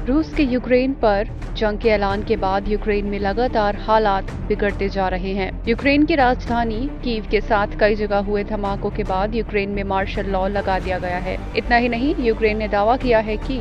रूस के यूक्रेन पर जंग के ऐलान के बाद यूक्रेन में लगातार हालात बिगड़ते जा रहे हैं। यूक्रेन की राजधानी कीव के साथ कई जगह हुए धमाकों के बाद यूक्रेन में मार्शल लॉ लगा दिया गया है। इतना ही नहीं, यूक्रेन ने दावा किया है कि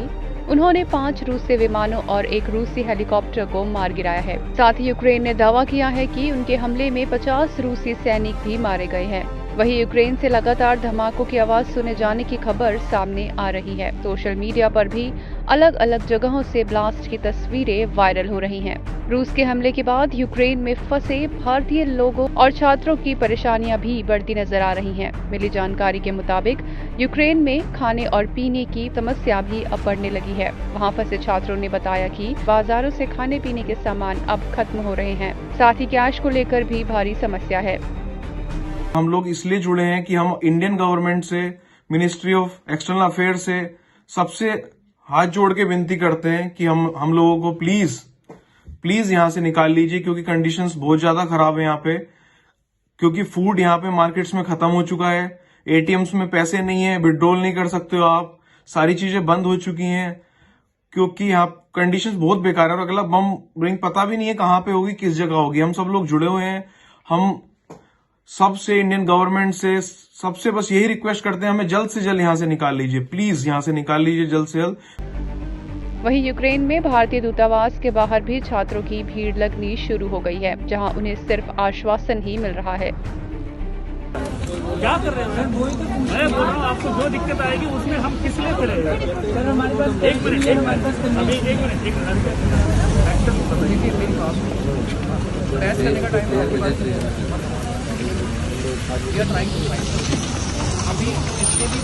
उन्होंने 5 रूसी विमानों और 1 रूसी हेलीकॉप्टर को मार गिराया है। साथ ही यूक्रेन ने दावा किया है कि उनके हमले में 50 रूसी सैनिक भी मारे गए हैं। वहीं यूक्रेन से लगातार धमाकों की आवाज सुने जाने की खबर सामने आ रही है। सोशल मीडिया पर भी अलग अलग जगहों से ब्लास्ट की तस्वीरें वायरल हो रही हैं। रूस के हमले के बाद यूक्रेन में फंसे भारतीय लोगों और छात्रों की परेशानियां भी बढ़ती नजर आ रही हैं। मिली जानकारी के मुताबिक यूक्रेन में खाने और पीने की समस्या भी अब बढ़ने लगी है। वहां फंसे छात्रों ने बताया कि बाजारों से खाने पीने के सामान अब खत्म हो रहे हैं। साथ ही कैश को लेकर भी भारी समस्या है। हम लोग इसलिए जुड़े हैं कि हम इंडियन गवर्नमेंट से, मिनिस्ट्री ऑफ एक्सटर्नल अफेयर से सबसे हाथ जोड़ के विनती करते हैं कि हम लोगों को प्लीज यहां से निकाल लीजिए, क्योंकि कंडीशंस बहुत ज्यादा खराब है यहाँ पे। क्योंकि फूड यहाँ पे मार्केट्स में खत्म हो चुका है, एटीएम्स में पैसे नहीं है, विड्रॉल नहीं कर सकते हो आप, सारी चीजें बंद हो चुकी हैं, क्योंकि यहाँ कंडीशंस बहुत बेकार है। और अगला बम रिंग पता भी नहीं है कहाँ पे होगी, किस जगह होगी। हम सब लोग जुड़े हुए हैं। हम सबसे, इंडियन गवर्नमेंट से, सबसे बस यही रिक्वेस्ट करते हैं, हमें जल्द से जल्द यहाँ से निकाल लीजिए, प्लीज यहाँ से निकाल लीजिए जल्द से जल्द। वहीं यूक्रेन में भारतीय दूतावास के बाहर भी छात्रों की भीड़ लगनी शुरू हो गई है, जहां उन्हें सिर्फ आश्वासन ही मिल रहा है। क्या कर रहे हैं? मैं बोल रहा हूँ, आपको जो दिक्कत आएगी उसमें हम किस लिए करेंगे? सर हमारे पास एक मिनट करने का टाइम है। अभी इसके भी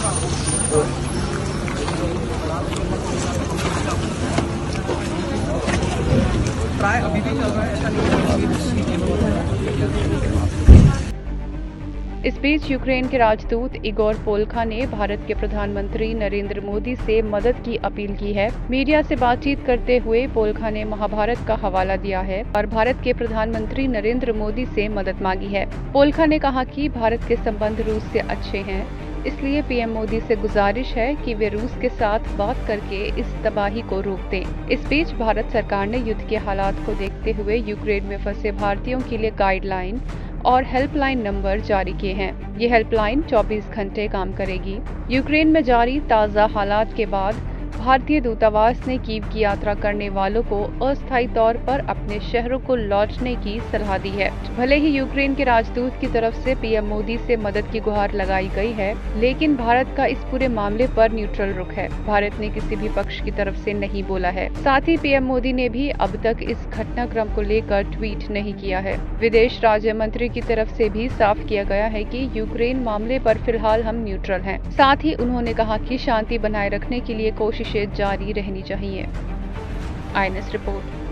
ट्राई अभी भी चल रहा है, ऐसा नहीं है। इस बीच यूक्रेन के राजदूत इगोर पोल्खा ने भारत के प्रधानमंत्री नरेंद्र मोदी से मदद की अपील की है। मीडिया से बातचीत करते हुए पोल्खा ने महाभारत का हवाला दिया है और भारत के प्रधानमंत्री नरेंद्र मोदी से मदद मांगी है। पोल्खा ने कहा कि भारत के संबंध रूस से अच्छे हैं, इसलिए पीएम मोदी से गुजारिश है कि वे रूस के साथ बात करके इस तबाही को रोक दें। इस बीच भारत सरकार ने युद्ध के हालात को देखते हुए यूक्रेन में फंसे भारतीयों के लिए गाइडलाइन और हेल्पलाइन नंबर जारी किए हैं। ये हेल्पलाइन 24 घंटे काम करेगी। यूक्रेन में जारी ताज़ा हालात के बाद भारतीय दूतावास ने कीव की यात्रा करने वालों को अस्थायी तौर पर अपने शहरों को लौटने की सलाह दी है। भले ही यूक्रेन के राजदूत की तरफ से पीएम मोदी से मदद की गुहार लगाई गई है, लेकिन भारत का इस पूरे मामले पर न्यूट्रल रुख है। भारत ने किसी भी पक्ष की तरफ से नहीं बोला है। साथ ही पीएम मोदी ने भी अब तक इस घटनाक्रम को लेकर ट्वीट नहीं किया है। विदेश राज्य मंत्री की तरफ से भी साफ किया गया है कि यूक्रेन मामले पर फिलहाल हम न्यूट्रल हैं। साथ ही उन्होंने कहा कि शांति बनाए रखने के लिए कोशिशें जारी रहनी चाहिए। INS report.